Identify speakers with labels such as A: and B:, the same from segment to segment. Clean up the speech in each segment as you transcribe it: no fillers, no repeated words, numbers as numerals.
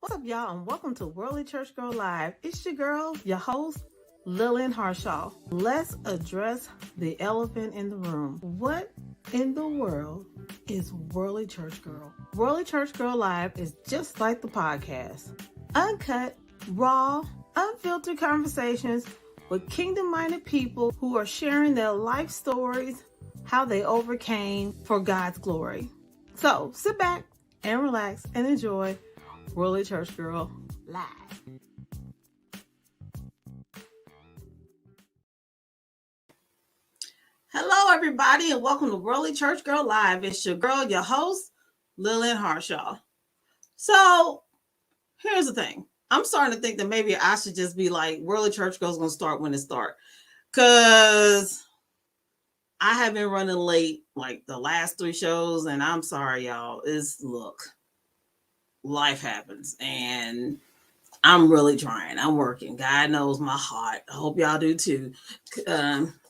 A: What's up, y'all, and welcome to Worldly Church Girl Live. It's your girl, your host, Lillian Harshaw. Let's address the elephant in the room. What in the world is Worldly Church Girl? Worldly Church Girl Live is just like the podcast. Uncut, raw, unfiltered conversations with kingdom-minded people who are sharing their life stories, how they overcame for God's glory. So sit back and relax and enjoy Worldly Church Girl Live. Hello, everybody, and welcome to Worldly Church Girl Live. It's your girl, your host, Lillian Harshaw. So, here's the thing. I'm starting to think that maybe I should just be like, Worldly Church Girl's going to start when it starts. Because I have been running late, like the last 3 shows, and I'm sorry, y'all. Look, life happens, and I'm really trying. I'm working. God knows my heart. I hope y'all do too.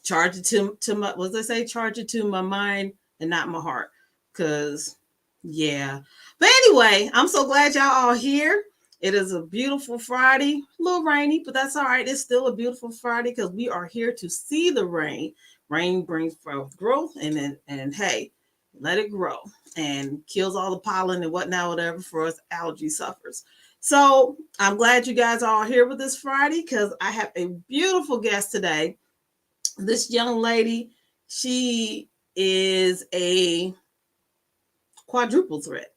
A: Charge it to my, what they say? Charge it to my mind and not my heart. Cause yeah. But anyway, I'm so glad y'all all here. It is a beautiful Friday, a little rainy, but that's all right. It's still a beautiful Friday because we are here to see the rain. Rain brings forth growth, and hey, let it grow and kills all the pollen and whatnot, whatever for us algae sufferers. So I'm glad you guys are all here with this Friday because I have a beautiful guest today. This young lady, she is a quadruple threat.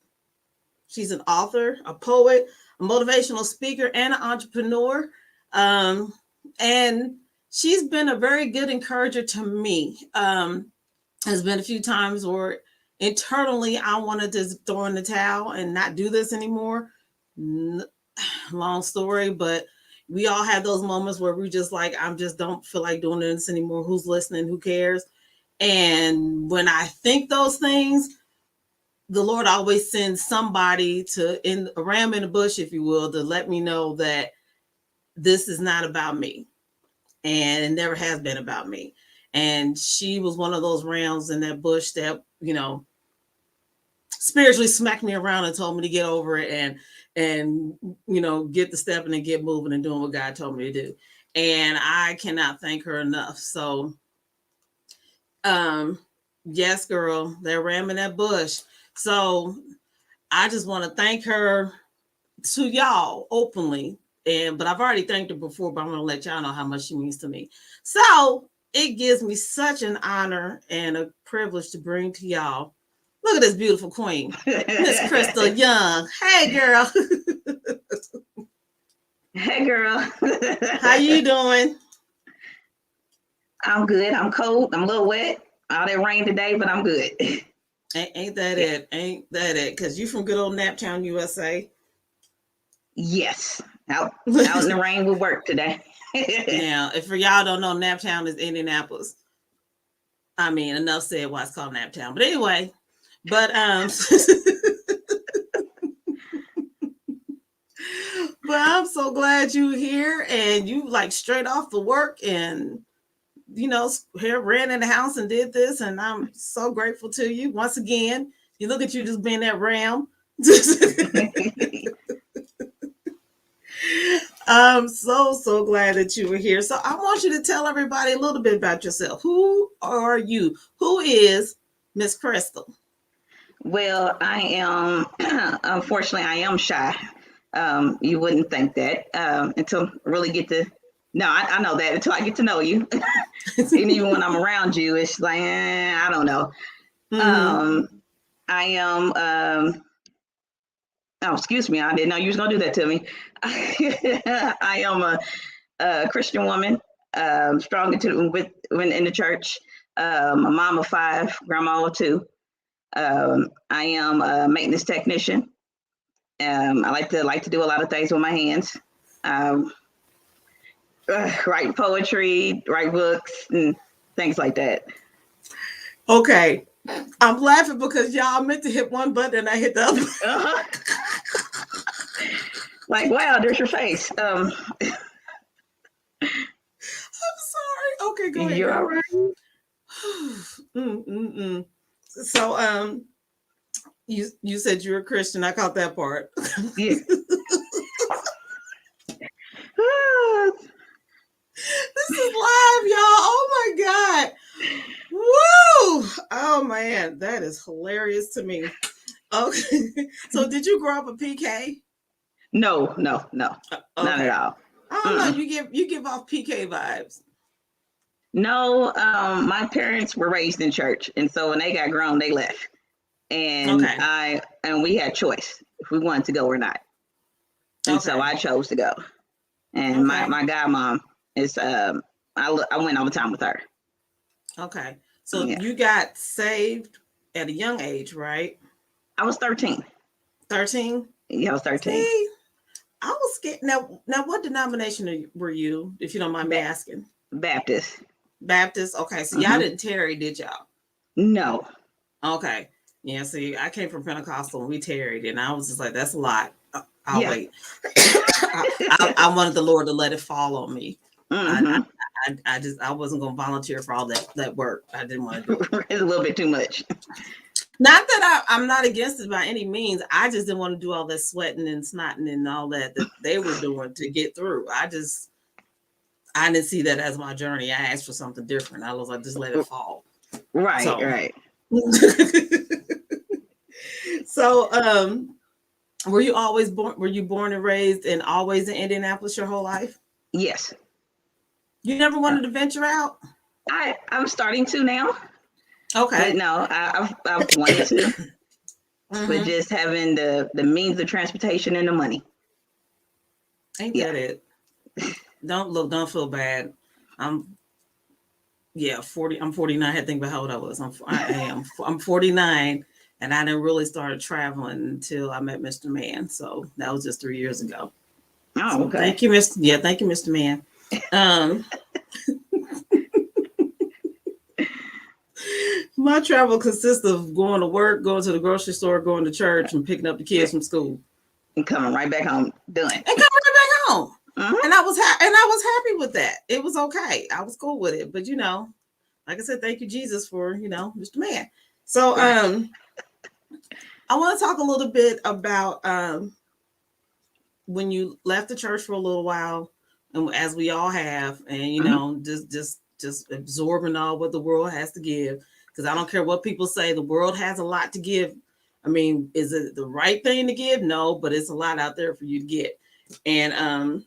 A: She's an author, a poet, a motivational speaker, and an entrepreneur. And she's been a very good encourager to me. There's been a few times where internally I wanted to throw in the towel and not do this anymore. Long story, but we all have those moments where we just like, I just don't feel like doing this anymore. Who's listening? Who cares? And when I think those things, the Lord always sends somebody a ram in the bush, if you will, to let me know that this is not about me. And it never has been about me. And she was one of those rams in that bush that, spiritually smacked me around and told me to get over it and get the stepping and get moving and doing what God told me to do. And I cannot thank her enough. So yes, girl, they're ramming that bush. So I just want to thank her to y'all openly. But I've already thanked her before, but I'm going to let y'all know how much she means to me. So it gives me such an honor and a privilege to bring to y'all. Look at this beautiful queen, Miss Cristal Young. Hey, girl.
B: Hey, girl.
A: How you doing?
B: I'm good. I'm cold. I'm a little wet. All that rain today, but I'm good.
A: Ain't that it? Ain't that it? Because you from good old Naptown, USA.
B: Yes. Out in the rain with work today.
A: Now, if for y'all don't know, Naptown is Indianapolis. I mean, enough said why it's called Naptown. But anyway, but I'm so glad you're here and you like straight off the work and here ran in the house and did this, and I'm so grateful to you once again. You look at you just being that ram. I'm so glad that you were here. So I want you to tell everybody a little bit about yourself. Who are you? Who is Miss Cristal?
B: Well, I am, unfortunately, I am shy. You wouldn't think that until really get to, no, I know that until I get to know you. And even when I'm around you, it's like, I don't know. Mm-hmm. I am, oh, excuse me. I didn't know you was going to do that to me. I am a Christian woman, strong in the church, a mom of 5, grandma of 2. I am a maintenance technician. I like to do a lot of things with my hands. Write poetry, write books, and things like that.
A: Okay. I'm laughing because y'all meant to hit one button and I hit the other. Uh-huh.
B: Like, wow, there's your face.
A: I'm sorry. Okay, go ahead.
B: You're all right.
A: So, you said you're a Christian. I caught that part.
B: Yeah.
A: man, that is hilarious to me. Okay. So did you grow up a PK?
B: No, not
A: Okay.
B: at all.
A: I don't know. You give off PK vibes.
B: No, my parents were raised in church, and so when they got grown, they left, and
A: Okay.
B: we had choice if we wanted to go or not, and so
A: Okay.
B: I chose to go. And
A: Okay.
B: my godmom is I went all the time with her.
A: Okay. So
B: Yeah,
A: you got saved at a young age, right?
B: I was 13.
A: 13?
B: Yeah, I was 13.
A: See, I was scared. Now, what denomination were you, if you don't mind me
B: Ba-
A: asking?
B: Baptist.
A: Baptist? Okay. So y'all
B: Hmm.
A: didn't tarry, did y'all?
B: No.
A: Okay. Yeah, see, I came from Pentecostal and we tarried, and I was just like, that's a lot. I'll
B: Yeah.
A: wait. I wanted the Lord to let it fall on me. I,
B: Hmm.
A: I wasn't going to volunteer for all that work. I didn't want to do it.
B: It's a little bit too much.
A: Not that I'm not against it by any means. I just didn't want to do all that sweating and snotting and all that they were doing to get through. I didn't see that as my journey. I asked for something different. I was like, just let it fall.
B: Right,
A: So,
B: right.
A: so were you always born? Were you born and raised and always in Indianapolis your whole life?
B: Yes.
A: You never
B: Uh,
A: wanted to venture out?
B: I'm starting to now, but
A: Okay.
B: no, I've wanted to, but
A: Mm-hmm.
B: just having the means of transportation and the money.
A: Ain't
B: Yeah.
A: that it? Don't feel bad. I'm 40. I'm 49. I had to think about how old I was. I'm 49, and I didn't really start traveling until I met Mr. Man. So that was just 3 years ago.
B: Oh,
A: So
B: okay.
A: thank you, Mr. Man. Um, my travel consists of going to work, going to the grocery store, going to church, and picking up the kids from school,
B: And coming right back home, done.
A: and coming right back home.
B: Hmm.
A: And I was happy with that. It was okay. I was cool with it. But like I said, thank you, Jesus, for Mr. Man. So I want to talk a little bit about when you left the church for a little while, and as we all have, and
B: Hmm.
A: just absorbing all what the world has to give. Because I don't care what people say, the world has a lot to give. I mean, is it the right thing to give? No, but it's a lot out there for you to get. And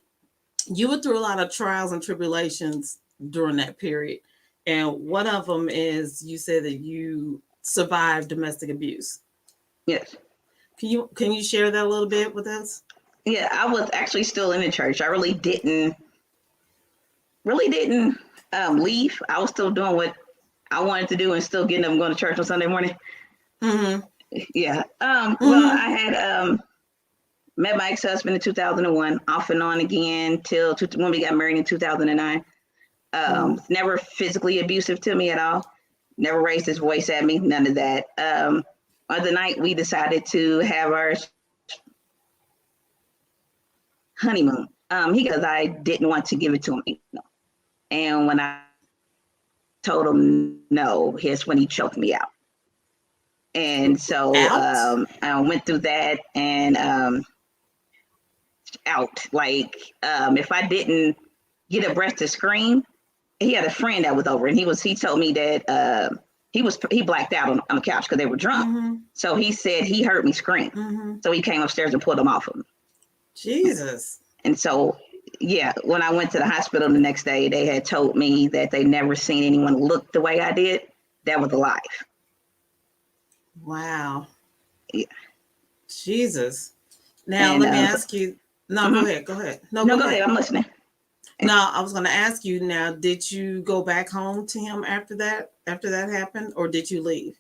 A: you went through a lot of trials and tribulations during that period. And one of them is you said that you survived domestic abuse.
B: Yes.
A: Can you share that a little bit with us?
B: Yeah, I was actually still in the church. I really didn't leave. I was still doing what I wanted to do and still getting up and going to church on Sunday morning.
A: Mm-hmm.
B: Yeah. Well,
A: Mm-hmm.
B: I had met my ex-husband in 2001, off and on again till when we got married in 2009.
A: Mm-hmm.
B: Never physically abusive to me at all. Never raised his voice at me. None of that. On the night we decided to have our honeymoon, because I didn't want to give it to him. And when I told him no, here's when he choked me out. And so
A: Out?
B: I went through that and out. Like if I didn't get a breath to scream, he had a friend that was over, and he told me that he blacked out on the couch because they were drunk.
A: Mm-hmm.
B: So he said he heard me scream.
A: Mm-hmm.
B: So he came upstairs and pulled him off of me.
A: Jesus.
B: And so, yeah, when I went to the hospital the next day, they had told me that they never seen anyone look the way I did. That was a lie.
A: Wow.
B: Yeah.
A: Jesus. Now
B: And
A: let me ask you. No, go
B: mhm.
A: ahead. Go ahead. No,
B: No,
A: go
B: go ahead.
A: ahead.
B: I'm listening.
A: No, I was going to ask you now, did you go back home to him after that happened, or did you leave?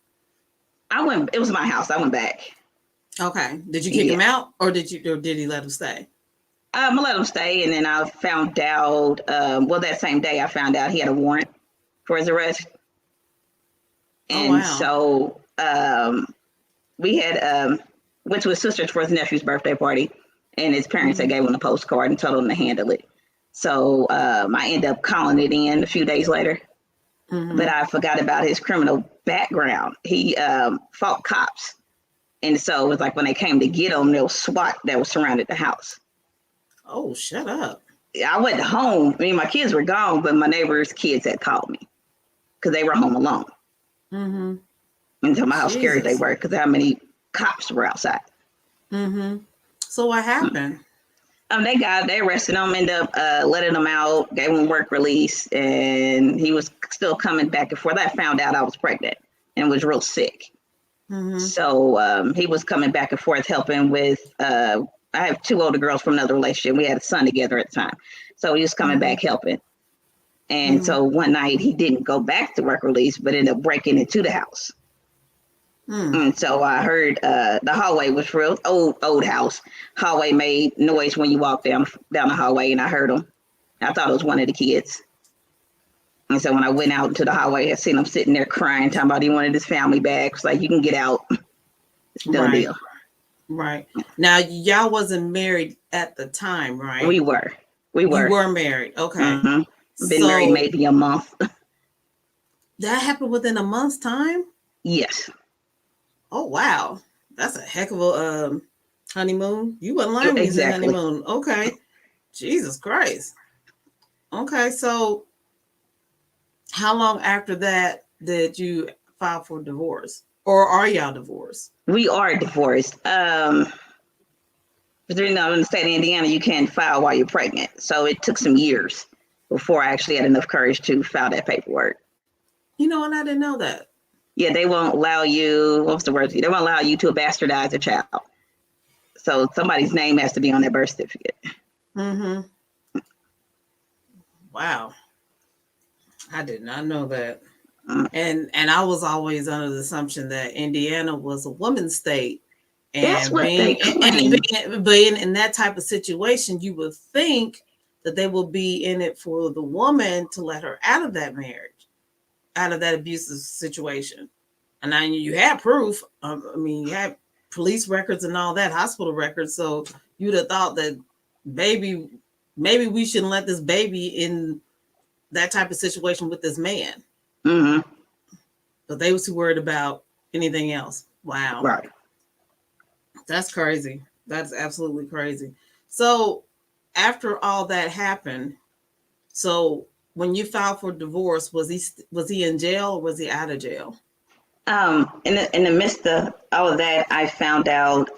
B: I went. It was my house. I went back.
A: Okay. Did you kick
B: Yeah.
A: him out, or did he let him stay?
B: I let him stay, and then I found out. Well, that same day, I found out he had a warrant for his arrest,
A: Oh
B: and
A: wow.
B: so we had went to his sister's for his nephew's birthday party, and his parents had
A: Mm-hmm.
B: gave him the postcard and told him to handle it. So I ended up calling it in a few days later, but
A: Mm-hmm.
B: I forgot about his criminal background. He fought cops, and so it was like when they came to get him, there was SWAT that was surrounded the house.
A: Oh, shut up.
B: I went home. I mean, my kids were gone, but my neighbor's kids had called me because they were home alone.
A: Mm-hmm.
B: And tell me how scary they
A: Jesus.
B: were because how many cops were outside.
A: Mm-hmm. So what happened?
B: They arrested him, ended up letting him out, gave him work release, and he was still coming back and forth. I found out I was pregnant and was real sick.
A: Mm-hmm.
B: So he was coming back and forth helping with, I have 2 older girls from another relationship. We had a son together at the time. So he was coming back helping. And so one night he didn't go back to work release, but ended up breaking into the house. And so I heard the hallway was real old house. Hallway made noise when you walked down the hallway, and I heard them. I thought it was one of the kids. And so when I went out into the hallway, I seen him sitting there crying, talking about he wanted his family back. It's like, you can get out. It's done deal.
A: Right. Now, y'all wasn't married at the time, right?
B: We were.
A: You were married. Okay.
B: Mm-hmm. Been married maybe a month.
A: That happened within a month's time?
B: Yes.
A: Oh, wow. That's a heck of a honeymoon. You wouldn't lying when you said honeymoon. Okay. Jesus Christ. Okay. So how long after that did you file for divorce? Or are y'all divorced?
B: We are divorced. But in the state of Indiana, you can't file while you're pregnant. So it took some years before I actually had enough courage to file that paperwork.
A: You know, and I didn't know that.
B: Yeah, they won't allow you, what's the word? They won't allow you to bastardize a child. So somebody's name has to be on their birth certificate.
A: Mm-hmm. Wow. I did not know that. And I was always under the assumption that Indiana was a woman's state. And
B: that's what they claim.
A: Being in that type of situation, you would think that they will be in it for the woman to let her out of that marriage, out of that abusive situation. And now you have proof. I mean, you have police records and all that, hospital records. So you'd have thought that maybe we shouldn't let this baby in that type of situation with this man.
B: Mm-hmm.
A: But they were too worried about anything else. Wow.
B: Right.
A: That's crazy. That's absolutely crazy. So after all that happened, so when you filed for divorce, was he in jail or was he out of jail?
B: In the midst of all of that, I found out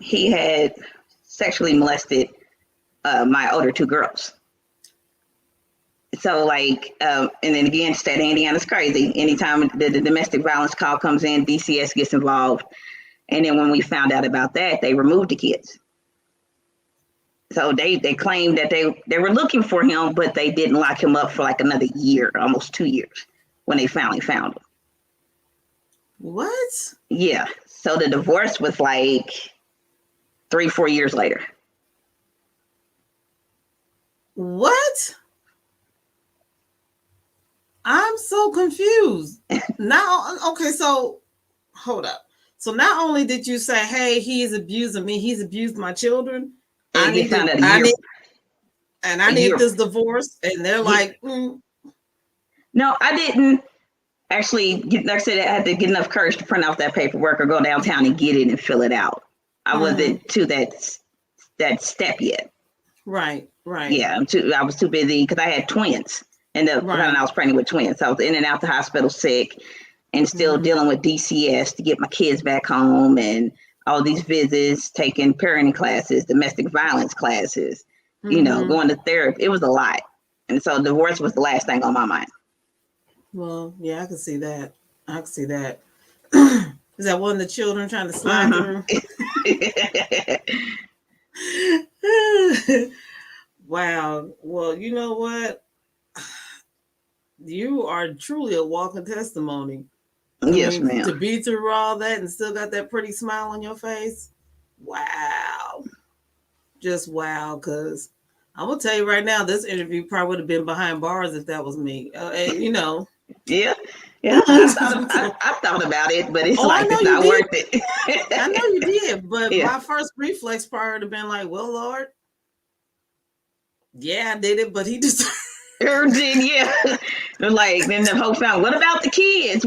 B: he had sexually molested my older 2 girls. So and then again, state of Indiana's crazy. Anytime the domestic violence call comes in, DCS gets involved. And then when we found out about that, they removed the kids. So they claimed that they were looking for him, but they didn't lock him up for like another year, almost 2 years, when they finally found him.
A: What?
B: Yeah. So the divorce was like 3-4 years later.
A: What? I'm so confused. Now, okay, so hold up. So not only did you say, hey, he's abusing me, he's abused my children. I need this divorce. And they're like,
B: No, I didn't actually like I said, I had to get enough courage to print out that paperwork or go downtown and get it and fill it out. I wasn't to that step yet.
A: Right.
B: Yeah, I was too busy because I had twins. And I was pregnant with twins. So I was in and out the hospital sick and still dealing with DCS to get my kids back home and all these visits, taking parenting classes, domestic violence classes, going to therapy. It was a lot. And so divorce was the last thing on my mind.
A: Well, yeah, I can see that. Is that one of the children trying to slide through? Wow. Well, you know what? You are truly a walking testimony.
B: Yes, ma'am.
A: To be through all that and still got that pretty smile on your face. Wow. Just wow. Because I'm going to tell you right now, this interview probably would have been behind bars if that was me.
B: Yeah. I thought about it, but it's it's not worth it.
A: I know you did, but my first reflex probably would have been like, well, Lord, yeah, I did it, but he just...
B: Yeah. Then the whole family, what about the kids?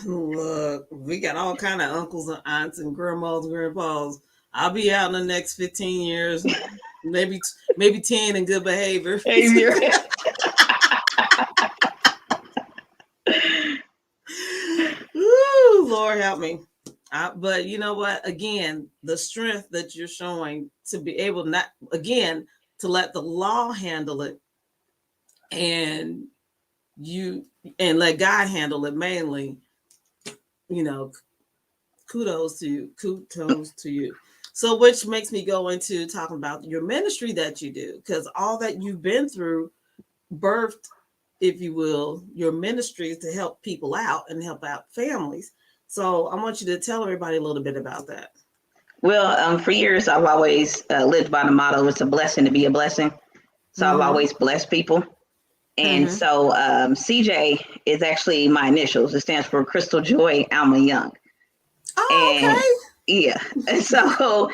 A: Look, we got all kind of uncles and aunts and grandmas and grandpas. I'll be out in the next 15 years, maybe 10 in good behavior. Lord help me. But you know what? Again, the strength that you're showing to be able not again to let the law handle it, and you and let God handle it mainly. You know, kudos to you. Kudos to you. So, which makes me go into talking about your ministry that you do, because all that you've been through birthed, if you will, your ministry to help people out and help out families. So I want you to tell everybody a little bit about that.
B: Well, for years, I've always lived by the motto, it's a blessing to be a blessing. So I've always blessed people. And so CJ is actually my initials. It stands for Cristal Joy Alma Young.
A: Oh,
B: And
A: okay.
B: yeah. And so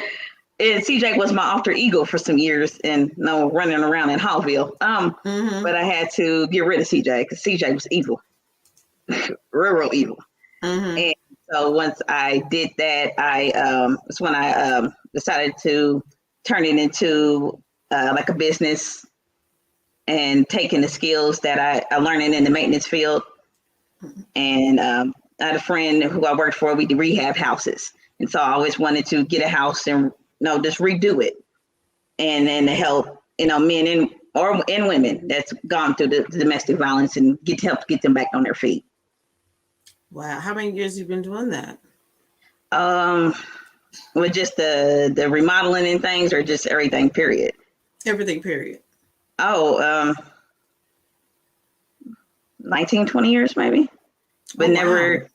B: and CJ was my alter ego for some years and running around in Hallville. But I had to get rid of CJ because CJ was evil. real evil. And so once I did that, that's when I decided to turn it into like a business and taking the skills that I learned in the maintenance field. And I had a friend who I worked for. We did rehab houses, and so I always wanted to get a house and just redo it, and then to help men and women that's gone through the domestic violence and help get them back on their feet.
A: Wow, how many years you've been doing that?
B: With just the remodeling and things, or just everything, period?
A: Everything, period.
B: Oh, 19, 20 years maybe, but never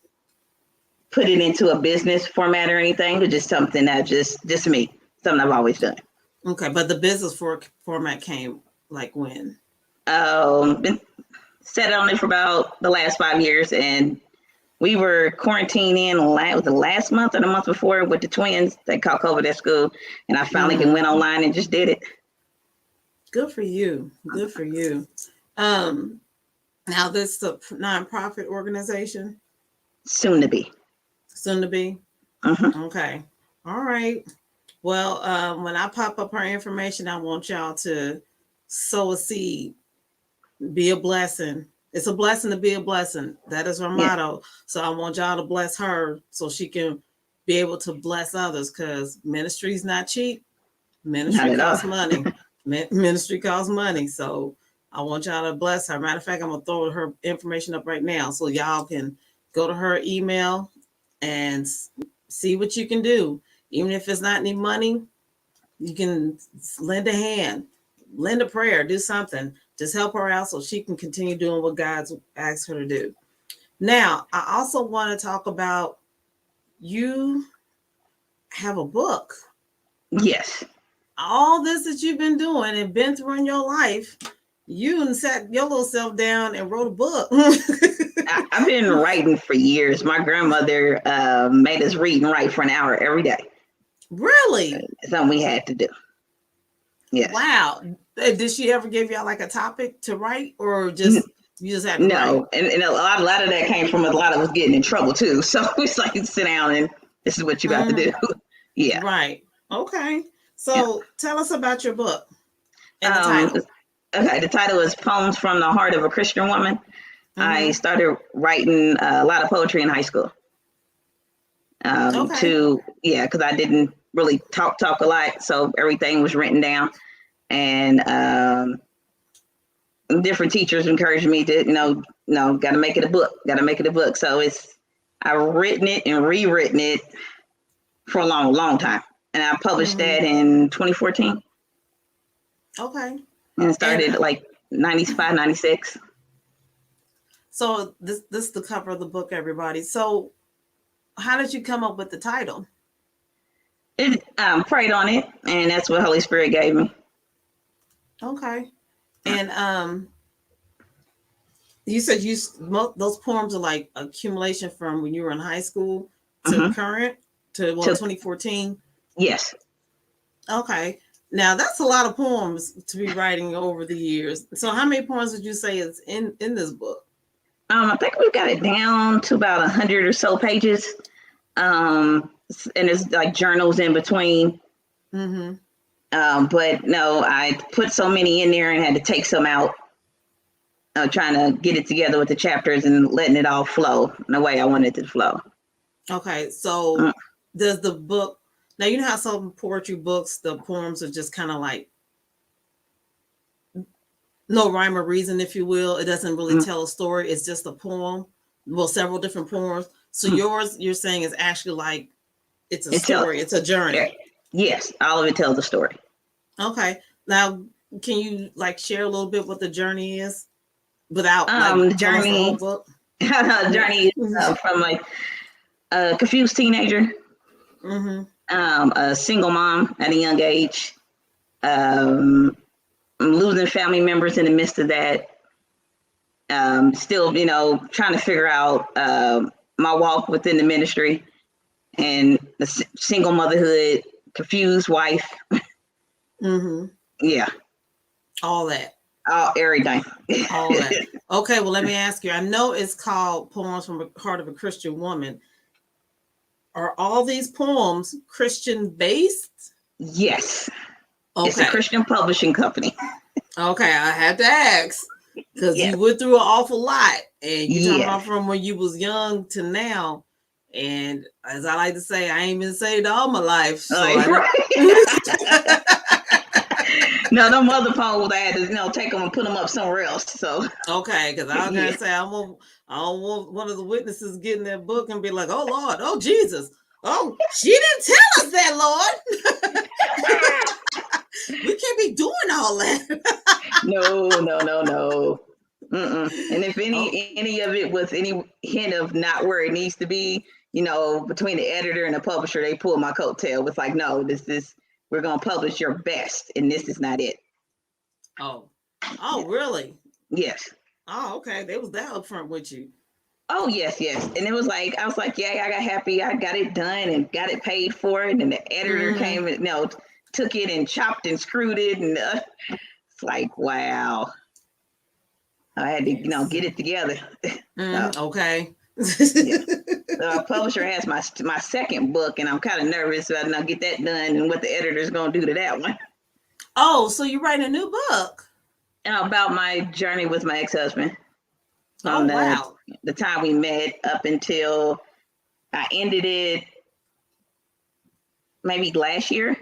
B: put it into a business format or anything, but just something that just me, something I've always done.
A: Okay, but the business format came like when?
B: Been set on it for about the last 5 years, and we were quarantining the last month or the month before with the twins that caught COVID at school, and I finally went online and just did it.
A: Good for you. Good for you. Now this is a nonprofit organization?
B: Soon to be.
A: Soon to be? Okay. All right. Well, when I pop up her information, I want y'all to sow a seed, be a blessing. It's a blessing to be a blessing. That is her motto. So I want y'all to bless her so she can be able to bless others, because ministry is not cheap. Ministry costs money. Ministry costs money. So I want y'all to bless her. Matter of fact, I'm going to throw her information up right now so y'all can go to her email and see what you can do. Even if it's not any money, you can lend a hand, lend a prayer, do something. Just help her out so she can continue doing what God's asked her to do. Now, I also want to talk about, you have a book.
B: Yes.
A: All this that you've been doing and been through in your life, you sat your little self down and wrote a book.
B: I've been writing for years. My grandmother made us read and write for an hour every day.
A: Really?
B: Something we had to do. Yes.
A: Wow. Did she ever give y'all like a topic to write, or just you just had to write?
B: And a lot of that came from a lot of us getting in trouble too. So it's like, sit down and this is what you got to do. Yeah.
A: Right. Okay. So tell us about your book and the title.
B: Okay. The title is Poems from the Heart of a Christian Woman. I started writing a lot of poetry in high school. Because I didn't really talk a lot, so everything was written down, and different teachers encouraged me to, got to make it a book. So I've written it and rewritten it for a long time, and I published that in 2014.
A: Okay.
B: And it started like 95, 96.
A: So this is the cover of the book, everybody. So how did you come up with the title?
B: Prayed on it, and that's what Holy Spirit gave me.
A: Okay. And you said those poems are like accumulation from when you were in high school to current to 2014.
B: Yes.
A: Okay. Now that's a lot of poems to be writing over the years. So how many poems would you say is in this book?
B: I think we've got it down to about 100 or so pages. And it's like journals in between. But no, I put so many in there and had to take some out, trying to get it together with the chapters and letting it all flow in the way I wanted it to flow.
A: Okay, so does the book now you know how some poetry books the poems are just kind of like no rhyme or reason, if you will. It doesn't really tell a story. It's just a poem. Well, several different poems. So yours, you're saying, is actually like it's a story. It's a journey.
B: Yes, all of it tells a story.
A: Okay. Now, can you like share a little bit what the journey is without like
B: The
A: telling us the whole
B: journey,
A: book?
B: journey is from like a confused teenager, a single mom at a young age, losing family members in the midst of that. Still, trying to figure out my walk within the ministry and the single motherhood, confused wife. Yeah.
A: All that.
B: Everything.
A: All that. Okay, well, let me ask you. I know it's called Poems from the Heart of a Christian Woman. Are all these poems Christian based?
B: Yes.
A: Okay.
B: It's a Christian publishing company.
A: Okay, I had to ask because
B: Yes.
A: you went through an awful lot, and you're talking about from when you was young to now. And as I like to say, I ain't been saved all my life. So
B: No, them other poems I had to take them and put them up somewhere else. So
A: okay, because I was gonna say I don't want one of the witnesses getting their book and be like, "Oh Lord, oh Jesus, oh she didn't tell us that, Lord." We can't be doing all that.
B: No. And if any of it was any hint of not where it needs to be, between the editor and the publisher, they pulled my coattail. It's like, no, we're gonna publish your best, and this is not it.
A: Oh, really?
B: Yes.
A: Oh, okay. They was that upfront with you.
B: Oh, yes. And it was like, I was like, yeah, I got happy. I got it done and got it paid for it. And the editor came and, took it and chopped and screwed it. And it's like, wow. I had to, get it together.
A: Okay.
B: So our publisher has my second book, and I'm kind of nervous about not get that done and what the editor's going to do to that one.
A: Oh, so you're writing a new book?
B: About my journey with my ex-husband.
A: Oh, wow.
B: The time we met up until I ended it maybe last year.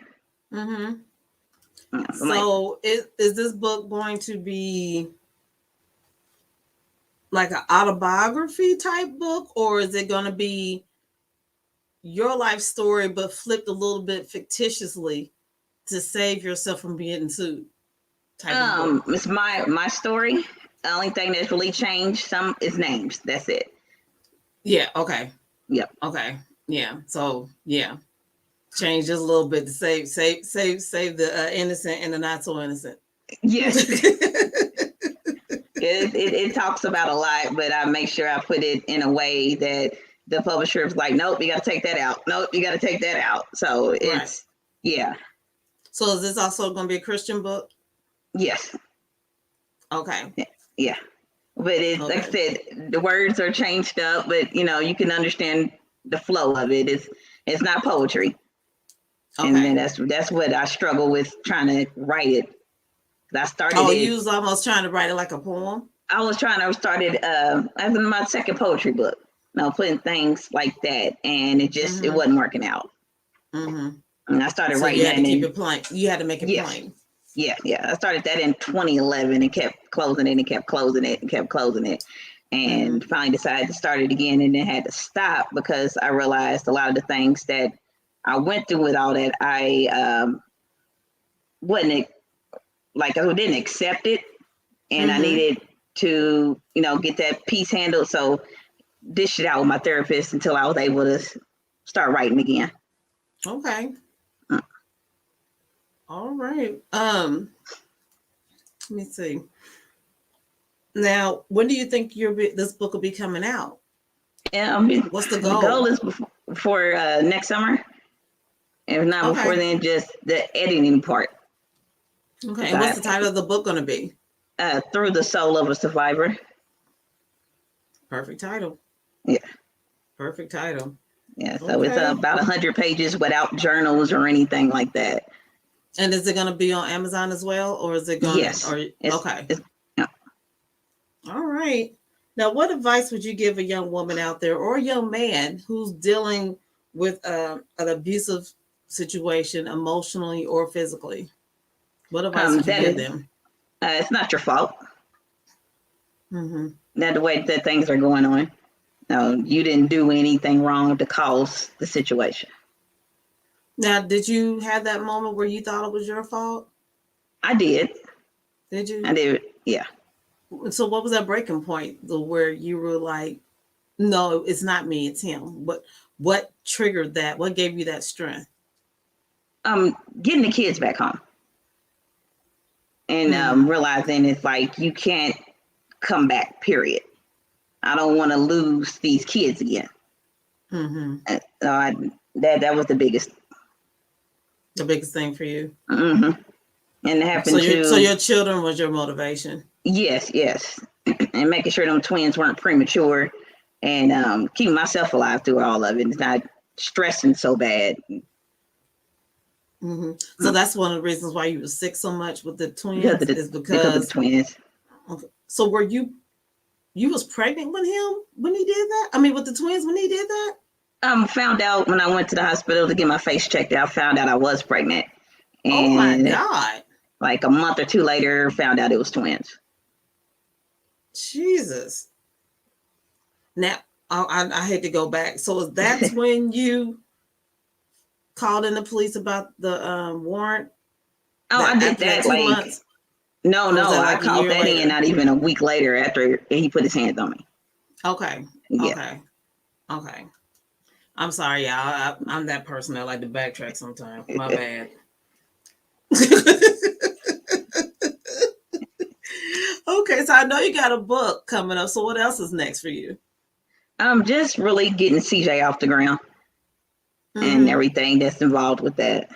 A: So is this book going to be like an autobiography type book, or is it going to be your life story but flipped a little bit fictitiously to save yourself from being sued?
B: It's my story. The only thing that's really changed some is names. That's it.
A: Yeah. Okay.
B: Yep.
A: Okay. Yeah. So yeah, change just a little bit to save the innocent and the not so innocent.
B: Yes. it talks about a lot, but I make sure I put it in a way that the publisher is like, nope, you got to take that out. Nope, you got to take that out. So it's yeah.
A: So is this also going to be a Christian book?
B: Yes.
A: Okay.
B: Yeah. But it's like I said, the words are changed up, but you can understand the flow of it. It's not poetry. Okay. And then that's what I struggle with trying to write it. I started. Oh,
A: you was almost trying to write it like a poem?
B: I was trying to start it as my second poetry book. Putting things like that, and it just it wasn't working out. And I started writing.
A: You had to keep it plain. You had to make it plain.
B: Yeah. I started that in 2011 and kept closing it and kept closing it and kept closing it. And finally decided to start it again, and then had to stop because I realized a lot of the things that I went through with all that, I didn't accept it. And I needed to, get that piece handled. So dish it out with my therapist until I was able to start writing again.
A: Okay. All right. Let me see. Now, when do you think this book will be coming out? What's the goal?
B: The goal is for next summer. If not before then, just the editing part.
A: Okay. And what's the title of the book going to be?
B: Through the Soul of a Survivor.
A: Perfect title.
B: Yeah.
A: Perfect title.
B: Yeah. So it's about 100 pages without journals or anything like that.
A: And is it going to be on Amazon as well, or is it going?
B: Yes.
A: Okay. Yeah. All right. Now, what advice would you give a young woman out there or a young man who's dealing with an abusive situation emotionally or physically? What advice would you give them?
B: It's not your fault.
A: Mm-hmm.
B: That the way that things are going on. No, you didn't do anything wrong to cause the situation.
A: Now, did you have that moment where you thought it was your fault?
B: I did.
A: Did you?
B: I did. Yeah.
A: So, what was that breaking point where you were like, "No, it's not me, it's him"? What triggered that? What gave you that strength?
B: Getting the kids back home and realizing it's like you can't come back. Period. I don't want to lose these kids again.
A: Mm-hmm.
B: That was the biggest
A: thing for you.
B: Mm-hmm. And it happened
A: so your children was your motivation.
B: Yes, and making sure them twins weren't premature, and keeping myself alive through all of it. It's not stressing so bad.
A: Mm-hmm. So that's one of the reasons why you were sick so much with the twins, is
B: because of the twins.
A: Okay. So were you was pregnant with him when he did that? I mean, with the twins when he did that?
B: Found out when I went to the hospital to get my face checked out. Found out I was pregnant. And
A: oh my God!
B: Like a month or two later, found out it was twins.
A: Jesus. Now I hate to go back. So that's when you called in the police about the warrant?
B: Oh, I did that
A: 2 months.
B: No, I called that in not even a week later after he put his hands on me.
A: Okay. Yeah. Okay. I'm sorry, y'all. I'm that person that like to backtrack sometimes. My bad. Okay, so I know you got a book coming up. So what else is next for you?
B: I'm just really getting CJ off the ground and everything that's involved with that.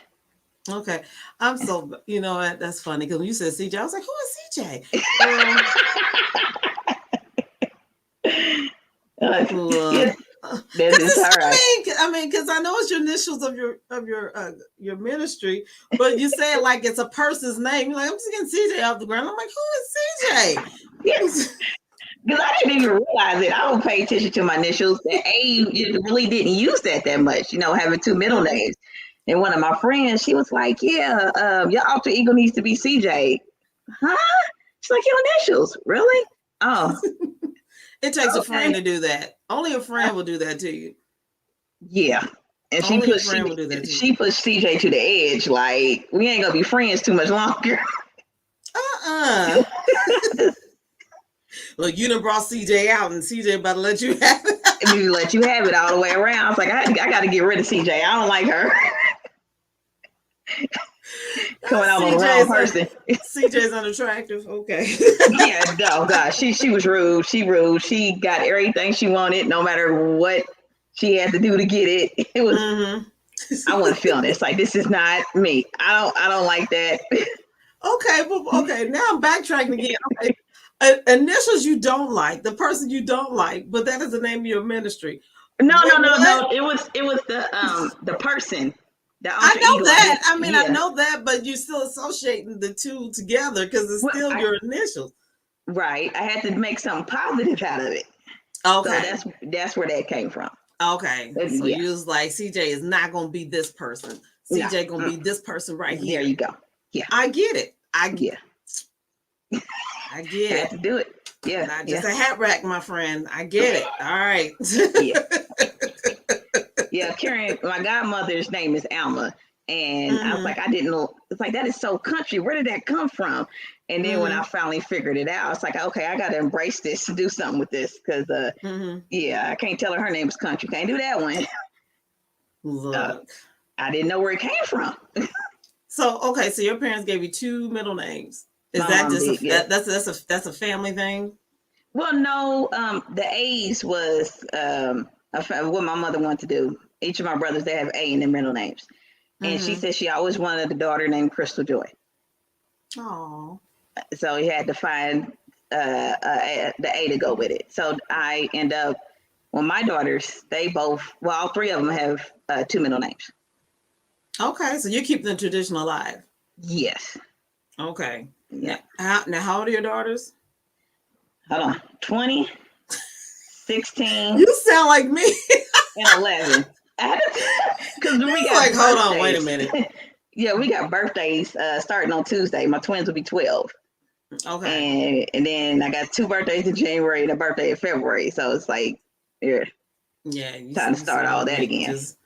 A: Okay. I'm so, you know what? That's funny because when you said CJ, I was like, who is CJ? Look.
B: That is all right.
A: I mean, because I know it's your initials of your ministry, but you say it like it's a person's name. You're like, I'm just getting CJ off the ground. I'm like, who is CJ?
B: Yes. Because I didn't even realize it. I don't pay attention to my initials. The A really didn't use that much, having two middle names. And one of my friends, she was like, yeah, your alter ego needs to be CJ. Huh? She's like, your initials. Really? Oh.
A: It takes a friend to do that. Only a friend will do that to you.
B: Yeah. And she pushed CJ to the edge. Like, we ain't going to be friends too much longer.
A: Look, you done brought CJ out and CJ about to let you have it.
B: You let you have it all the way around. I was like, I got to get rid of CJ. I don't like her. Coming out on the wrong person.
A: CJ's unattractive. Okay.
B: Yeah, no, gosh, she was rude. She rude. She got everything she wanted, no matter what she had to do to get it. It was. I wasn't feeling it. It's like, this is not me. I don't like that.
A: Okay. Now I'm backtracking again. Okay. Initials you don't like, the person you don't like, but that is the name of your ministry.
B: No. It was the person.
A: I know that. I mean, I know that, but you're still associating the two together because it's still your initials.
B: Right. I had to make something positive out of it.
A: Okay.
B: So that's where that came from.
A: Okay. So you was like, CJ is not going to be this person. CJ going to be this person right here.
B: There you go. Yeah.
A: I get it. I get it.
B: I had to do it. Yeah.
A: Not just a hat rack, my friend. I get it. All right.
B: Yeah, Karen, my godmother's name is Alma. And I was like, I didn't know. It's like, that is so country. Where did that come from? And then when I finally figured it out, it's like, okay, I got to embrace this and do something with this. Because, I can't tell her name is country. Can't do that one.
A: Look.
B: I didn't know where it came from.
A: So your parents gave you two middle names. Is that just that's a family thing?
B: Well, no, the A's was what my mother wanted to do. Each of my brothers, they have A in their middle names. And she said she always wanted a daughter named Cristal Joy. Oh. So he had to find the A to go with it. So I end up, my daughters, all three of them have two middle names. Okay,
A: so you keep the tradition alive.
B: Yes.
A: Okay. Yeah. Now, how old are your daughters?
B: Hold on. 20, 16,
A: You sound like me.
B: and 11. Because we got
A: like,
B: birthdays.
A: hold on, wait a minute.
B: Yeah, we got birthdays starting on Tuesday. My twins will be 12.
A: Okay.
B: And then I got 2 birthdays in January and a birthday in February. So it's like, yeah, time to start all that again.
A: Just,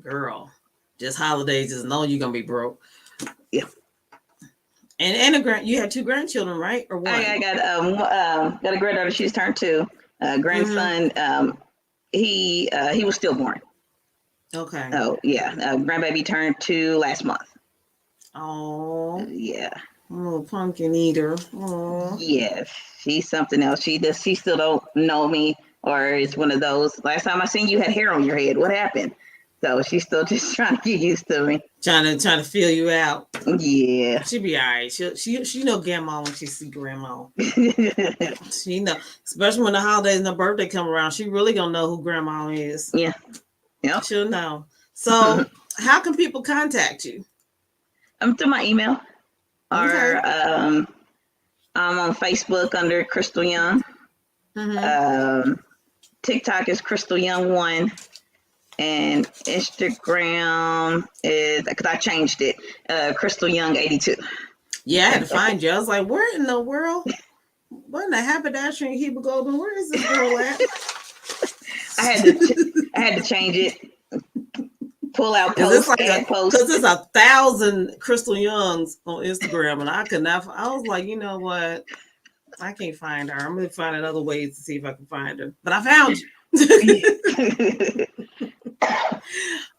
A: girl, just holidays. Just know you're gonna be broke.
B: Yeah.
A: And you have 2 grandchildren, right? Or one?
B: I got a granddaughter. She's turned 2. Grandson, he was stillborn.
A: Okay.
B: Oh yeah, grandbaby turned 2 last month.
A: Oh.
B: Yeah.
A: Little pumpkin eater. Oh.
B: Yes, she's something else. She still don't know me, or it's one of those. Last time I seen you had hair on your head. What happened? So she's still just trying to get used to me.
A: Trying to feel you out.
B: Yeah.
A: She'll be all right. She know grandma when she see grandma. She know, especially when the holidays and the birthday come around. She really gonna know who grandma is.
B: Yeah. Yep.
A: She'll know. So how can people contact you?
B: Through my email.
A: Okay.
B: Or I'm on Facebook under Cristal Young. TikTok is Cristal Young 1. And Instagram is, because I changed it, Cristal Young 82.
A: Yeah, I had to find you. I was like, where in the world? What in the haberdashery in Heber Golden? Where is this girl at?
B: I had to change it. Pull out posts, add posts.
A: Because there's 1,000 Cristal Youngs on Instagram, and I could not. I was like, you know what? I can't find her. I'm gonna find other ways to see if I can find her. But I found you.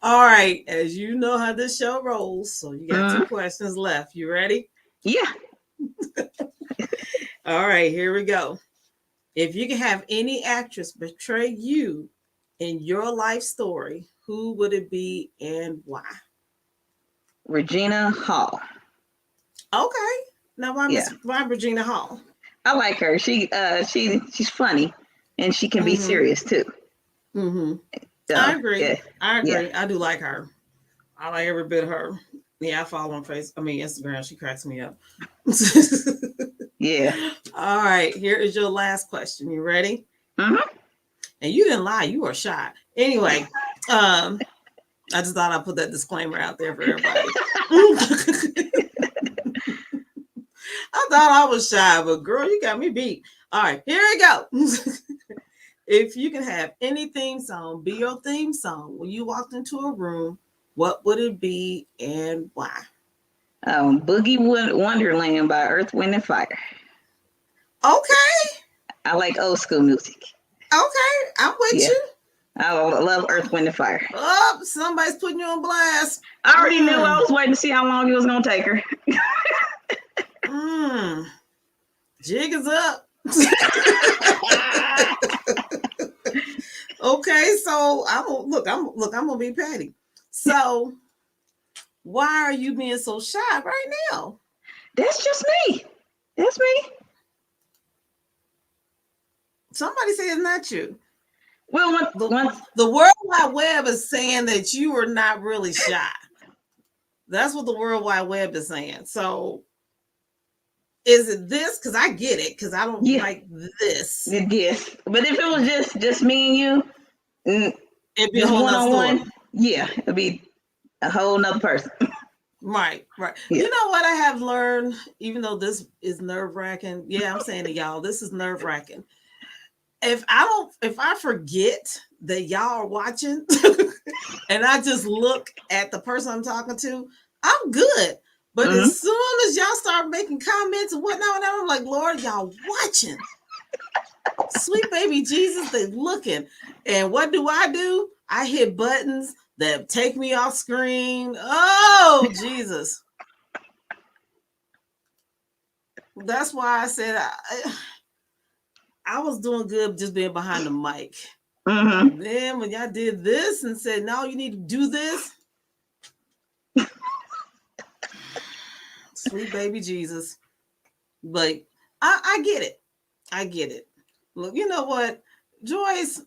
A: All right, as you know how this show rolls, so you got 2 questions left. You ready?
B: Yeah.
A: All right, here we go. If you could have any actress betray you in your life story, who would it be and why?
B: Regina Hall.
A: Okay. Now why Regina Hall?
B: I like her. She's funny, and she can be serious too.
A: Mm-hmm. So, I agree.
B: Yeah.
A: I agree. Yeah. I do like her. I like every bit of her. Yeah, I follow on Instagram. She cracks me up.
B: Yeah.
A: All right. Here is your last question. You ready?
B: Mm-hmm.
A: And you didn't lie. You were shy. Anyway, I just thought I'd put that disclaimer out there for everybody. I thought I was shy, but girl, you got me beat. All right, here we go. If you can have any theme song be your theme song when you walked into a room, what would it be and why?
B: Boogie Wonderland by Earth, Wind, and Fire.
A: Okay.
B: I like old school music.
A: Okay, I'm with you.
B: I love Earth, Wind, and Fire.
A: Oh, somebody's putting you on blast.
B: I already knew. I was waiting to see how long it was going to take her.
A: Jig is up. Okay, so I'm gonna be petty. So why are you being so shy right now?
B: That's just me. That's me.
A: Somebody say it's not you.
B: Well,
A: the World Wide Web is saying that you are not really shy. That's what the World Wide Web is saying. So is it this? Because I get it. Because I don't like this.
B: Yes, but if it was just me and you,
A: it'd be a whole one-on-one.
B: Yeah, it'd be a whole nother person.
A: Right. Yeah. You know what I have learned, even though this is nerve-wracking. Yeah, I'm saying to y'all, this is nerve-wracking. If I forget that y'all are watching and I just look at the person I'm talking to, I'm good. But as soon as y'all start making comments and whatnot, I'm like, Lord, y'all watching. Sweet baby Jesus, they looking. And what do? I hit buttons that take me off screen. Oh, Jesus. That's why I said I was doing good just being behind the mic. Then when y'all did this and said, no, you need to do this. Sweet baby Jesus. But I get it. I get it. Look, you know what? Joyce.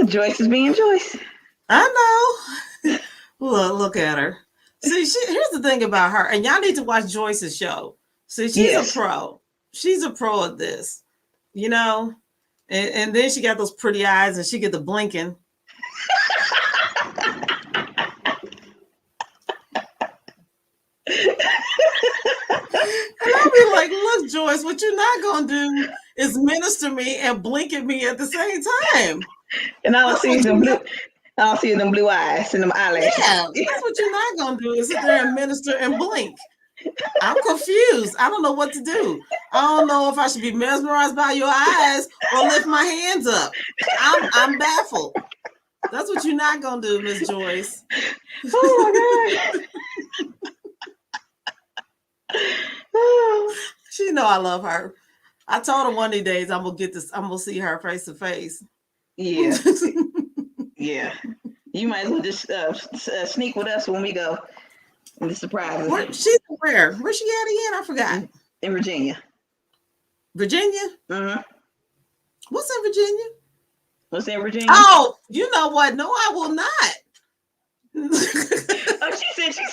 B: Joyce is being Joyce.
A: I know. Look at her. See, here's the thing about her, and y'all need to watch Joyce's show. See, she's a
B: Yes.
A: pro. She's a pro at this, you know. And then she got those pretty eyes, and she get the blinking. And I'll be like, look, Joyce, what you're not gonna do is minister me and blink at me at the same time.
B: And I'll
A: That's
B: see
A: what
B: them
A: you
B: blue. I'll see them blue eyes and them eyelashes.
A: Yeah, that's what you're not gonna do is sit there and minister and blink. I'm confused. I don't know what to do. I don't know if I should be mesmerized by your eyes or lift my hands up. I'm baffled. That's what you're not gonna do, Miss Joyce.
B: Oh my god.
A: She know I love her. I told her one of these days I'm gonna see her face to face.
B: Yeah. Yeah. You might as well just sneak with us when we go. And the surprise.
A: She's where? Where's she at again? I forgot.
B: In Virginia.
A: Virginia?
B: Mm-hmm.
A: What's in Virginia?
B: What's in Virginia?
A: Oh, you know what? No, I will not.
B: Oh, she said,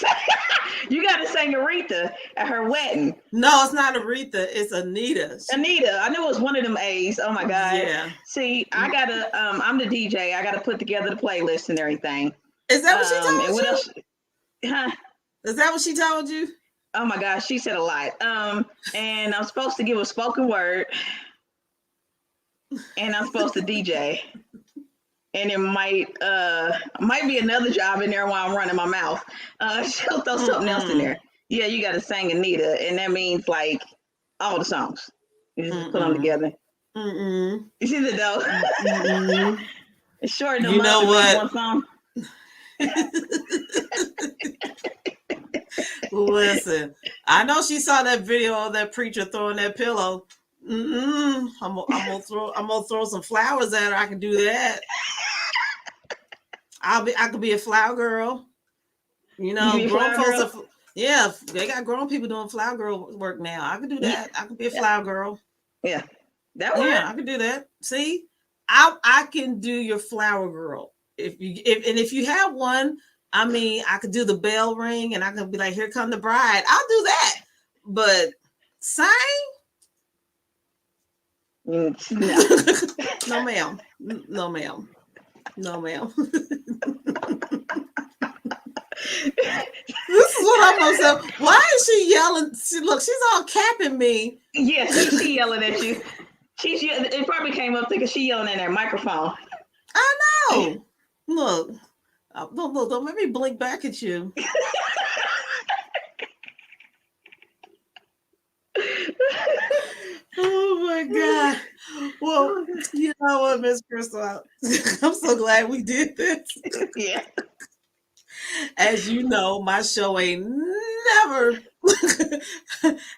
B: you got to sing Aretha at her wedding.
A: No, it's not Aretha. It's Anita.
B: Anita. I knew it was one of them A's. Oh my God.
A: Yeah.
B: See, I got to, I'm the DJ. I got to put together the playlist and everything.
A: Is that what she told
B: and
A: you?
B: What else? Huh?
A: Is that what she told you?
B: Oh my gosh, she said a lot. And I'm supposed to give a spoken word. And I'm supposed to DJ. And it might be another job in there while I'm running my mouth. She'll throw something else in there. Yeah, you got to sing Anita, and that means like all the songs. You just put them together. You see the though? It's short.
A: You know what?
B: One song.
A: Listen, I know she saw that video of that preacher throwing that pillow. I'm gonna throw some flowers at her. I can do that. I could be a flower girl. You know, grown folks yeah, they got grown people doing flower girl work now. I could do that. I could be a flower girl.
B: Yeah. I
A: could do that. See? I can do your flower girl. If you have one, I mean, I could do the bell ring and I could be like, here come the bride. I'll do that. But sing?
B: No.
A: No, ma'am. No, ma'am. No, ma'am. This is what I'm gonna say. Why is she yelling? Look, she's all capping me.
B: Yes, she's yelling at you. It probably came up because she yelling in that microphone.
A: I know. Look, don't let me blink back at you. Oh my God. Well, you know what, Miss Cristal? I'm so glad we did this.
B: Yeah.
A: As you know, my show ain't never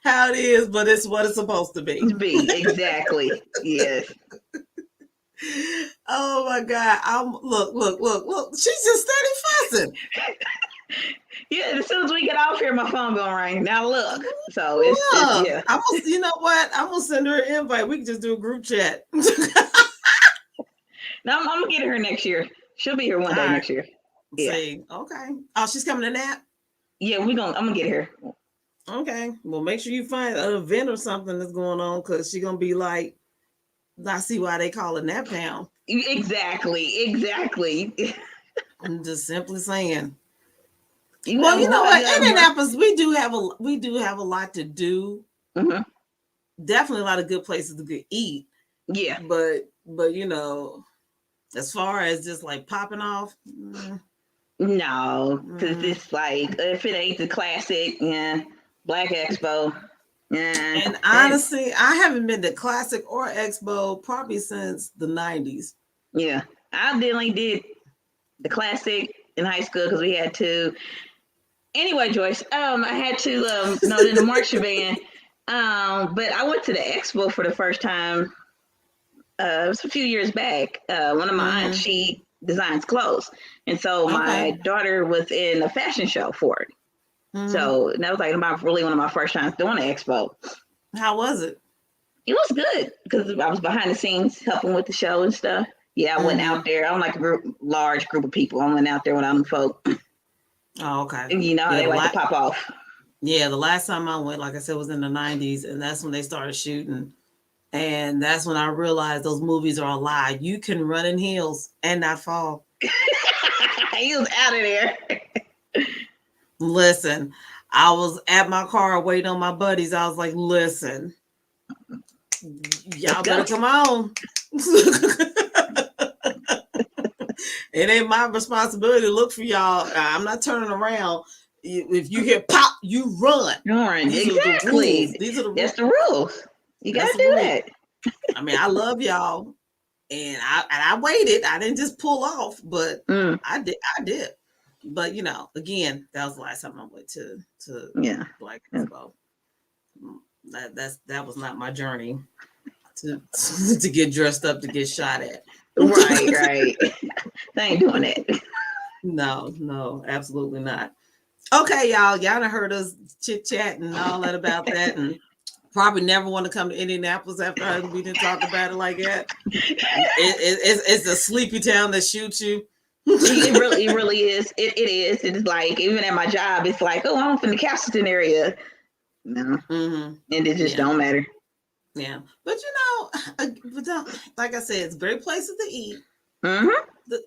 A: how it is, but it's what it's supposed to be.
B: Exactly. Yes.
A: Oh my God. Look. She's just steady fussing.
B: Yeah, as soon as we get off here, my phone gonna ring. Now look. So it's yeah.
A: You know what? I'm gonna send her an invite. We can just do a group chat.
B: Now I'm gonna get her next year. She'll be here one day next year. Yeah.
A: See, okay. Oh, she's coming to Nap?
B: Yeah, I'm gonna get her.
A: Okay. Well, make sure you find an event or something that's going on because she's gonna be like, I see why they call it Nap Town.
B: Exactly.
A: I'm just simply saying.
B: You
A: know what? In Indianapolis, we do have a lot to do.
B: Mm-hmm.
A: Definitely a lot of good places to eat.
B: Yeah.
A: But you know, as far as just like popping off.
B: No, because it's like if it ain't the classic, Black Expo. Yeah.
A: And honestly, I haven't been to Classic or Expo probably since the 90s.
B: Yeah. I definitely did the Classic in high school because we had to. Anyway, Joyce, I had to in the marching band. But I went to the Expo for the first time. It was a few years back. One of my aunts, she designs clothes. And so my daughter was in a fashion show for it. So that was like really one of my first times doing the Expo.
A: How was it?
B: It was good because I was behind the scenes helping with the show and stuff. Yeah, I went out there. I don't like large group of people. I went out there with other folk.
A: Oh, okay.
B: You know how
A: Yeah,
B: they like to pop off.
A: Yeah, the last time I went, like I said, was in the 90s, and that's when they started shooting. And that's when I realized those movies are a lie. You can run in heels and not fall.
B: He was out of there.
A: Listen, I was at my car waiting on my buddies. I was like, listen, y'all better come on. It ain't my responsibility to look for y'all. I'm not turning around. If you hear pop, you run. These
B: Exactly.
A: are the rules. These are the
B: That's
A: rules.
B: the rules. You gotta do that.
A: I mean, I love y'all, and I waited. I didn't just pull off, but I did. But you know, again, that was the last time I went to Black Expo. That was not my journey to to get dressed up to get shot at.
B: Right. They ain't doing that.
A: No, absolutely not. Okay, y'all done heard us chit chat and all that about that, and probably never want to come to Indianapolis after we didn't talk about it like that. It's a sleepy town that shoots you.
B: It really is. It is. It's like, even at my job, it's like, oh, I'm from the Castleton area. No, and it just don't matter.
A: Yeah, but like I said, it's great places to eat.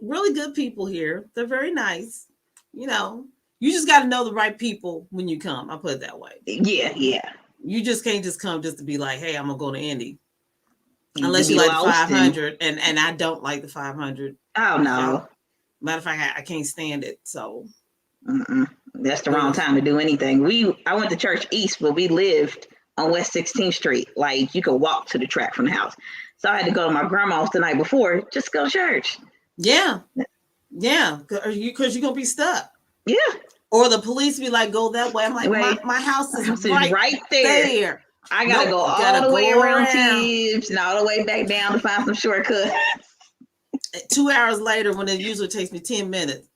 A: Really good people here. They're very nice. You know, you just got to know the right people when you come. I'll put it that way.
B: Yeah.
A: You just can't just come just to be like, hey, I'm gonna go to Indy. Unless you like the 500, and I don't like the 500.
B: Oh no.
A: Matter of fact, I can't stand it. So
B: that's the wrong time to do anything. I went to church east, but we lived on West 16th Street. Like, you could walk to the track from the house. So I had to go to my grandma's the night before just to go to church.
A: Yeah, because you're gonna be stuck.
B: Yeah.
A: Or the police be like, go that way. I'm like, my house is right there.
B: I gotta go all the way around Tibbs and all the way back down to find some shortcuts.
A: 2 hours later, when it usually takes me 10 minutes.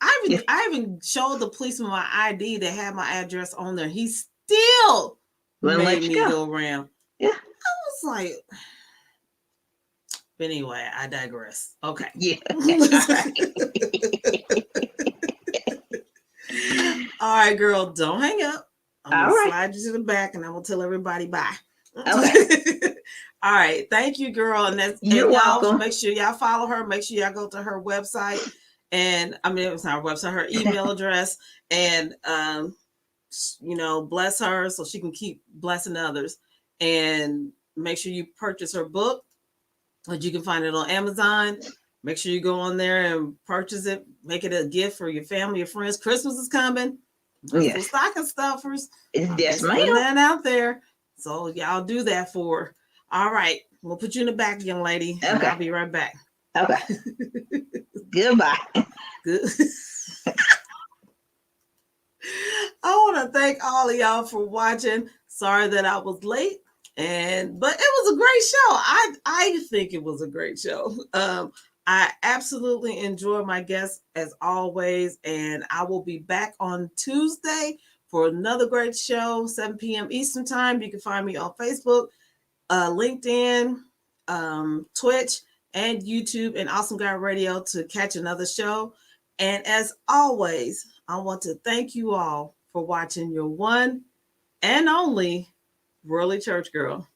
A: I even showed the policeman my ID that had my address on there. He still made me go around.
B: Yeah.
A: I was like, but anyway, I digress. Okay.
B: Yeah.
A: All right, girl, don't hang up. I'm going to slide you to the back, and I'm going to tell everybody bye.
B: Okay.
A: All right. Thank you, girl. And
B: you're welcome.
A: Make sure y'all follow her. Make sure y'all go to her website. And I mean, it's not her website, her email address. And, bless her so she can keep blessing others. And make sure you purchase her book. But you can find it on Amazon. Make sure you go on there and purchase it. Make it a gift for your family, your friends. Christmas is coming. Yes. Stocking stuffers.
B: Yes, ma'am.
A: Putting that out there. So y'all do that for her. All right. We'll put you in the back, young lady. Okay. And I'll be right back.
B: Okay. Goodbye.
A: Good. I want to thank all of y'all for watching. Sorry that I was late. But it was a great show. I think it was a great show. I absolutely enjoy my guests as always, and I will be back on Tuesday for another great show, 7 p.m. Eastern Time. You can find me on Facebook, LinkedIn, Twitch, and YouTube, and Awesome Guy Radio to catch another show. And as always, I want to thank you all for watching your one and only Worldly Church Girl.